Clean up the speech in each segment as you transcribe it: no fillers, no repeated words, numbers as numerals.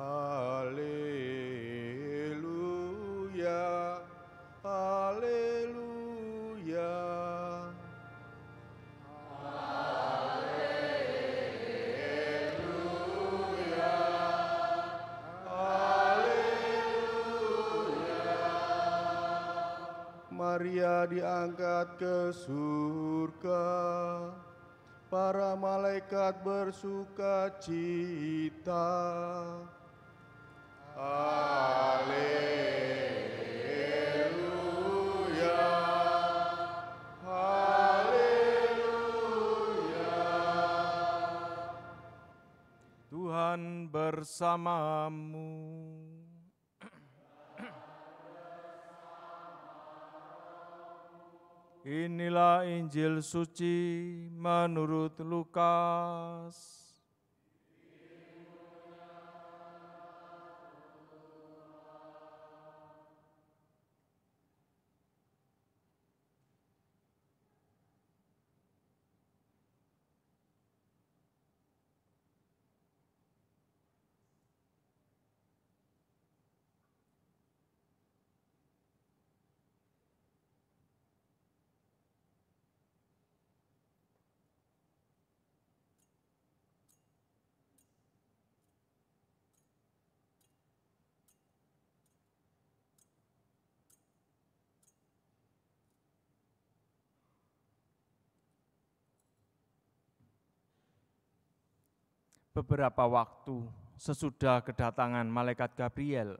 Haleluya, haleluya. Maria diangkat ke surga, para malaikat bersuka cita. Haleluya, haleluya. Tuhan bersamamu. Inilah Injil suci menurut Lukas. Beberapa waktu sesudah kedatangan malaikat Gabriel,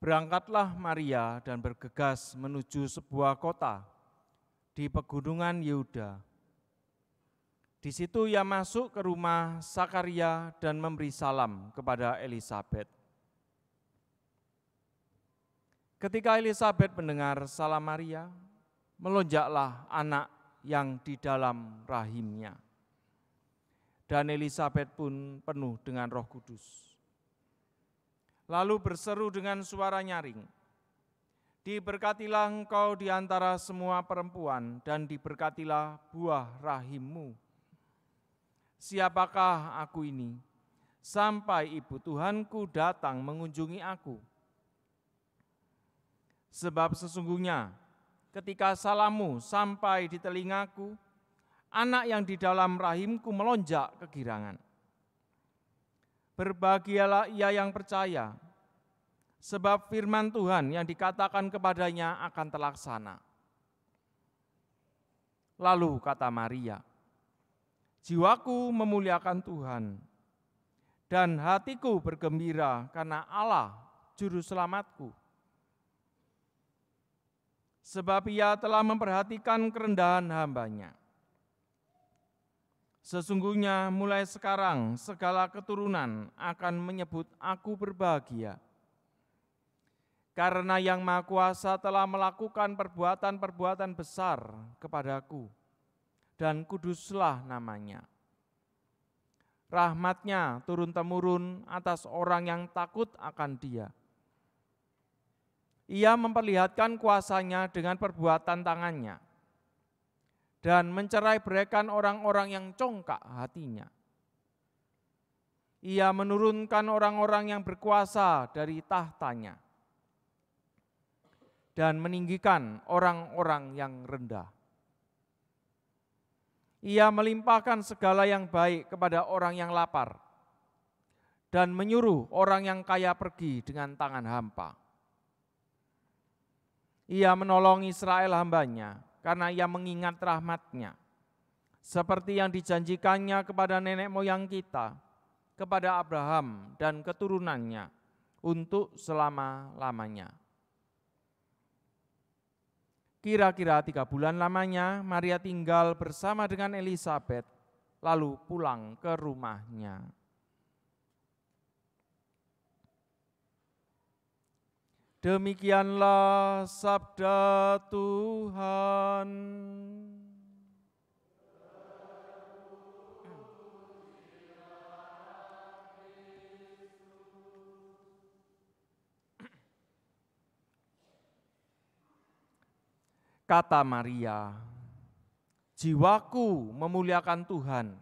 berangkatlah Maria dan bergegas menuju sebuah kota di pegunungan Yehuda. Di situ ia masuk ke rumah Sakaria dan memberi salam kepada Elisabet. Ketika Elisabet mendengar salam Maria, melonjaklah anak yang di dalam rahimnya. Dan Elisabet pun penuh dengan Roh Kudus. Lalu berseru dengan suara nyaring, "Diberkatilah engkau di antara semua perempuan, dan diberkatilah buah rahimmu. Siapakah aku ini, sampai ibu Tuhanku datang mengunjungi aku? Sebab sesungguhnya ketika salammu sampai di telingaku, anak yang di dalam rahimku melonjak kegirangan. Berbahagialah ia yang percaya, sebab firman Tuhan yang dikatakan kepadanya akan terlaksana." Lalu kata Maria, "Jiwaku memuliakan Tuhan, dan hatiku bergembira karena Allah Juru Selamatku. Sebab ia telah memperhatikan kerendahan hamba-Nya. Sesungguhnya mulai sekarang segala keturunan akan menyebut aku berbahagia. Karena Yang Maha Kuasa telah melakukan perbuatan-perbuatan besar kepadaku, dan kuduslah namanya. Rahmat-Nya turun-temurun atas orang yang takut akan Dia. Ia memperlihatkan kuasa-Nya dengan perbuatan tangan-Nya, dan mencerai-beraikan orang-orang yang congkak hatinya. Ia menurunkan orang-orang yang berkuasa dari tahtanya, dan meninggikan orang-orang yang rendah. Ia melimpahkan segala yang baik kepada orang yang lapar, dan menyuruh orang yang kaya pergi dengan tangan hampa. Ia menolong Israel hamba-Nya, karena Ia mengingat rahmat-Nya, seperti yang dijanjikannya kepada nenek moyang kita, kepada Abraham dan keturunannya, untuk selama-lamanya." Kira-kira 3 bulan lamanya, Maria tinggal bersama dengan Elisabet, lalu pulang ke rumahnya. Demikianlah sabda Tuhan. Kata Maria, "Jiwaku memuliakan Tuhan,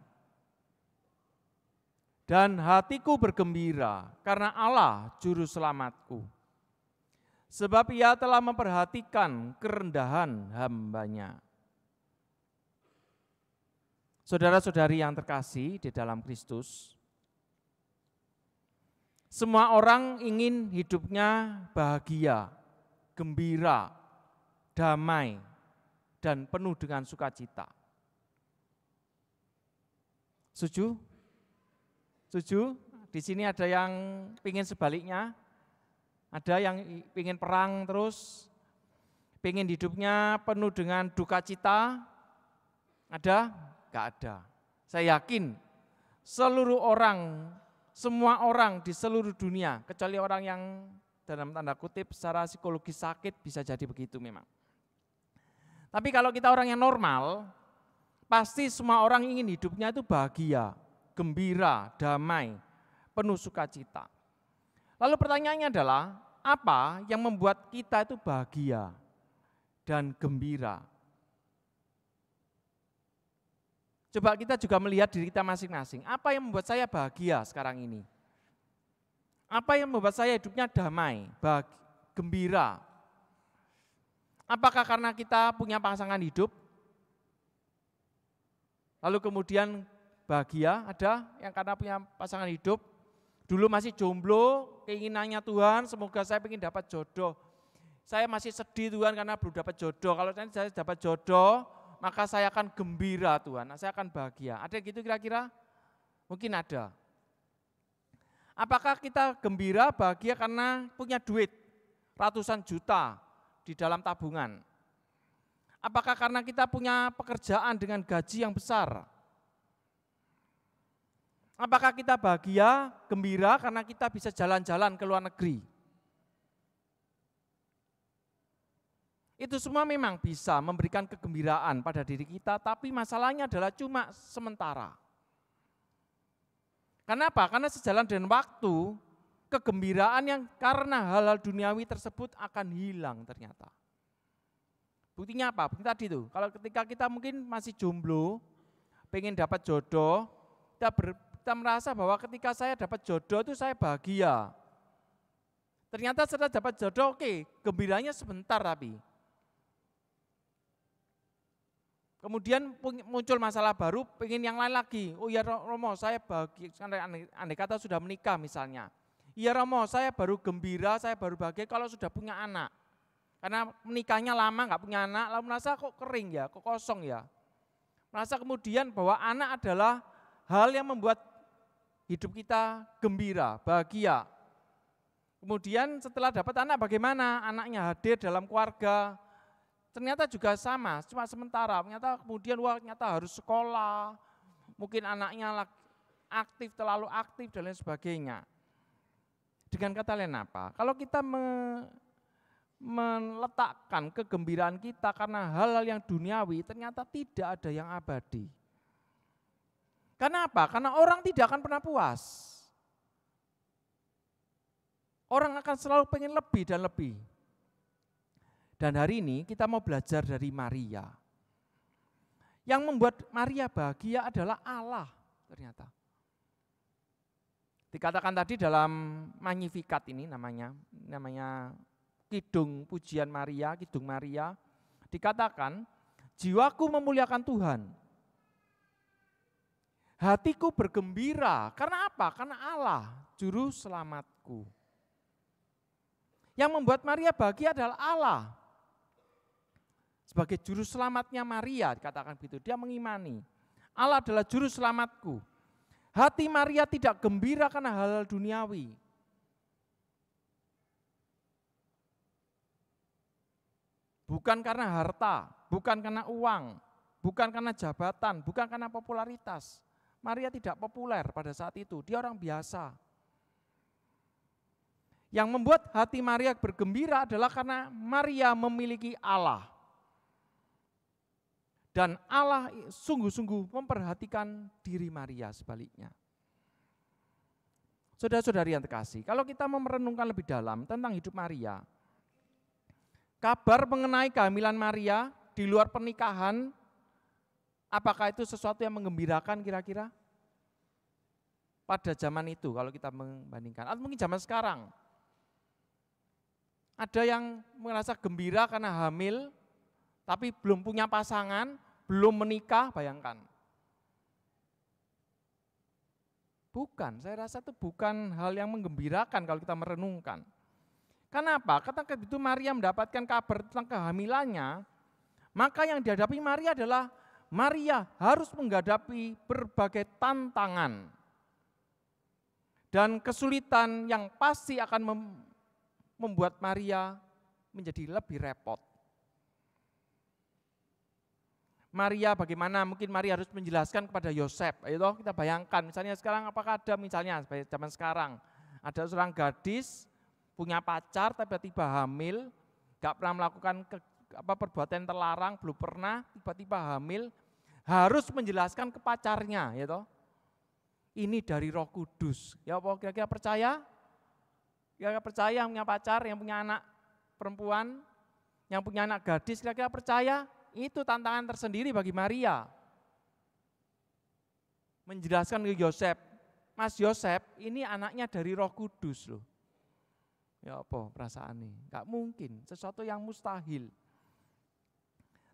Dan hatiku bergembira karena Allah juru selamatku. Sebab ia telah memperhatikan kerendahan hamba-Nya. Saudara-saudari yang terkasih di dalam Kristus, semua orang ingin hidupnya bahagia, gembira, damai, dan penuh dengan sukacita. Setuju? Setuju? Di sini ada yang ingin sebaliknya, ada yang ingin perang terus, ingin hidupnya penuh dengan duka cita, ada? Gak ada. Saya yakin seluruh orang, semua orang di seluruh dunia, kecuali orang yang dalam tanda kutip secara psikologis sakit, bisa jadi begitu memang. Tapi kalau kita orang yang normal, pasti semua orang ingin hidupnya itu bahagia, gembira, damai, penuh sukacita. Lalu pertanyaannya adalah, apa yang membuat kita itu bahagia dan gembira? Coba kita juga melihat diri kita masing-masing. Apa yang membuat saya bahagia sekarang ini? Apa yang membuat saya hidupnya damai, gembira? Apakah karena kita punya pasangan hidup? Lalu kemudian bahagia, ada yang karena punya pasangan hidup. Dulu masih jomblo, keinginannya Tuhan, semoga saya ingin dapat jodoh. Saya masih sedih Tuhan karena belum dapat jodoh. Kalau nanti saya dapat jodoh, maka saya akan gembira Tuhan, saya akan bahagia. Ada gitu kira-kira? Mungkin ada. Apakah kita gembira, bahagia karena punya duit ratusan juta di dalam tabungan? Apakah karena kita punya pekerjaan dengan gaji yang besar? Apakah kita bahagia, gembira karena kita bisa jalan-jalan ke luar negeri? Itu semua memang bisa memberikan kegembiraan pada diri kita, tapi masalahnya adalah cuma sementara. Kenapa? Karena sejalan dengan waktu, kegembiraan yang karena hal-hal duniawi tersebut akan hilang ternyata. Buktinya apa? Bukti tadi tuh, kalau ketika kita mungkin masih jomblo, pengen dapat jodoh, kita merasa bahwa ketika saya dapat jodoh itu saya bahagia. Ternyata setelah dapat jodoh, oke, gembiranya sebentar tapi. Kemudian muncul masalah baru, pengen yang lain lagi. Oh ya Romo, saya bahagia, andai kata sudah menikah misalnya. Iya Romo, saya baru gembira, saya baru bahagia kalau sudah punya anak. Karena menikahnya lama nggak punya anak, lalu merasa kok kering ya, kok kosong ya. Merasa kemudian bahwa anak adalah hal yang membuat hidup kita gembira, bahagia. Kemudian setelah dapat anak bagaimana? Anaknya hadir dalam keluarga, ternyata juga sama, cuma sementara. Ternyata kemudian ternyata harus sekolah, mungkin anaknya aktif, terlalu aktif dan lain sebagainya. Dengan kata lain apa? Kalau kita meletakkan kegembiraan kita karena hal-hal yang duniawi, ternyata tidak ada yang abadi. Karena apa? Karena orang tidak akan pernah puas. Orang akan selalu pengen lebih dan lebih. Dan hari ini kita mau belajar dari Maria. Yang membuat Maria bahagia adalah Allah ternyata. Dikatakan tadi dalam Magnificat ini namanya Kidung Pujian Maria, Kidung Maria, dikatakan jiwaku memuliakan Tuhan. Hatiku bergembira, karena apa? Karena Allah, juru selamatku. Yang membuat Maria bahagia adalah Allah. Sebagai juru selamatnya Maria, dikatakan begitu, dia mengimani. Allah adalah juru selamatku. Hati Maria tidak gembira karena hal-hal duniawi. Bukan karena harta, bukan karena uang, bukan karena jabatan, bukan karena popularitas. Maria tidak populer pada saat itu, dia orang biasa. Yang membuat hati Maria bergembira adalah karena Maria memiliki Allah. Dan Allah sungguh-sungguh memperhatikan diri Maria sebaliknya. Saudara-saudari yang terkasih, kalau kita mau merenungkan lebih dalam tentang hidup Maria, kabar mengenai kehamilan Maria di luar pernikahan, apakah itu sesuatu yang menggembirakan kira-kira? pada zaman itu kalau kita membandingkan, atau mungkin zaman sekarang. Ada yang merasa gembira karena hamil, tapi belum punya pasangan, belum menikah, bayangkan. Bukan, saya rasa itu bukan hal yang menggembirakan kalau kita merenungkan. Kenapa? Karena begitu Maria mendapatkan kabar tentang kehamilannya, maka yang dihadapi Maria adalah Maria harus menghadapi berbagai tantangan dan kesulitan yang pasti akan membuat Maria menjadi lebih repot. Maria bagaimana? Mungkin Maria harus menjelaskan kepada Yosef. Ayo kita bayangkan, misalnya sekarang apakah ada misalnya zaman sekarang ada seorang gadis punya pacar tiba-tiba hamil, gak pernah melakukan perbuatan terlarang, belum pernah, tiba-tiba hamil, harus menjelaskan ke pacarnya, ya toh. Ini dari Roh Kudus. Ya apa kira-kira percaya? Kira-kira percaya yang punya pacar, yang punya anak perempuan, yang punya anak gadis, kira-kira percaya? Itu tantangan tersendiri bagi Maria. Menjelaskan ke Yosef, Mas Yosef, ini anaknya dari Roh Kudus loh. Ya apa perasaan ini? Gak mungkin, sesuatu yang mustahil.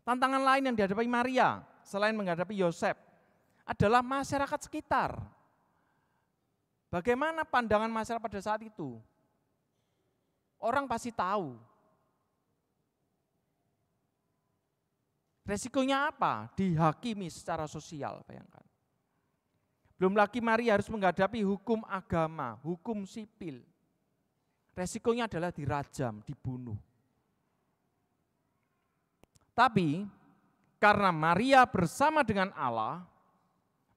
Tantangan lain yang dihadapi Maria, selain menghadapi Yosef, adalah masyarakat sekitar. Bagaimana pandangan masyarakat pada saat itu? Orang pasti tahu. Resikonya apa? Dihakimi secara sosial, bayangkan. Belum lagi Maria harus menghadapi hukum agama, hukum sipil. Resikonya adalah dirajam, dibunuh. Tapi karena Maria bersama dengan Allah,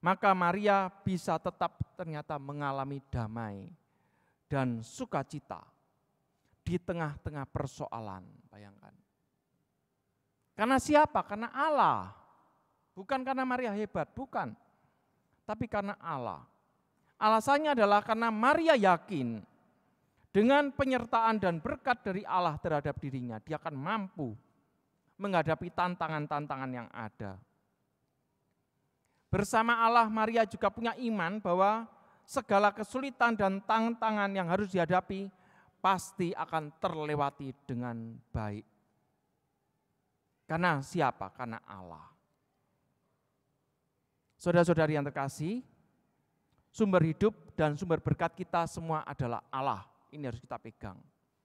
maka Maria bisa tetap ternyata mengalami damai dan sukacita di tengah-tengah persoalan, bayangkan. Karena siapa? Karena Allah. Bukan karena Maria hebat, bukan. Tapi karena Allah. Alasannya adalah karena Maria yakin dengan penyertaan dan berkat dari Allah terhadap dirinya, dia akan mampu menghadapi tantangan-tantangan yang ada. Bersama Allah, Maria juga punya iman bahwa segala kesulitan dan tantangan yang harus dihadapi pasti akan terlewati dengan baik. Karena siapa? Karena Allah. Saudara-saudari yang terkasih, sumber hidup dan sumber berkat kita semua adalah Allah. Ini harus kita pegang.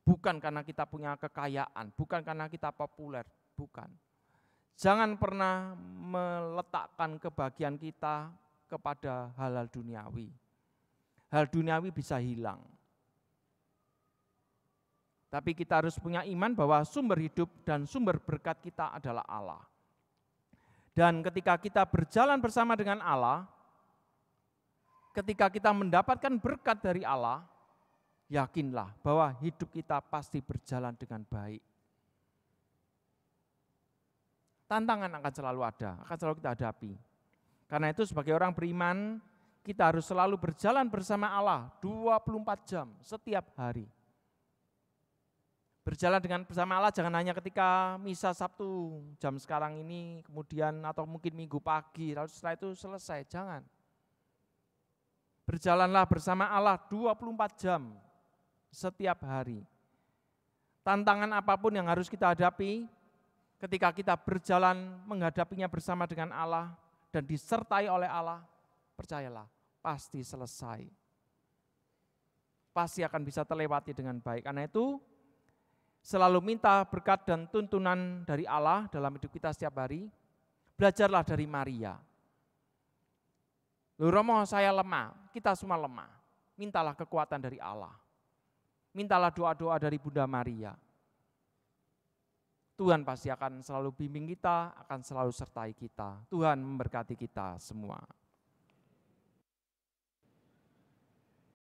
Bukan karena kita punya kekayaan, bukan karena kita populer, bukan. Jangan pernah meletakkan kebahagiaan kita kepada hal-hal duniawi. Hal duniawi bisa hilang. Tapi kita harus punya iman bahwa sumber hidup dan sumber berkat kita adalah Allah. Dan ketika kita berjalan bersama dengan Allah, ketika kita mendapatkan berkat dari Allah, yakinlah bahwa hidup kita pasti berjalan dengan baik. Tantangan akan selalu ada, akan selalu kita hadapi. Karena itu sebagai orang beriman, kita harus selalu berjalan bersama Allah 24 jam setiap hari. Berjalan bersama Allah jangan hanya ketika misa Sabtu jam sekarang ini, kemudian atau mungkin Minggu pagi, lalu setelah itu selesai, jangan. Berjalanlah bersama Allah 24 jam setiap hari. Tantangan apapun yang harus kita hadapi, ketika kita berjalan menghadapinya bersama dengan Allah dan disertai oleh Allah, percayalah, pasti selesai. Pasti akan bisa terlewati dengan baik. Karena itu, selalu minta berkat dan tuntunan dari Allah dalam hidup kita setiap hari. Belajarlah dari Maria. Loh Romo, saya lemah, kita semua lemah. Mintalah kekuatan dari Allah. Mintalah doa-doa dari Bunda Maria. Tuhan pasti akan selalu bimbing kita, akan selalu sertai kita. Tuhan memberkati kita semua.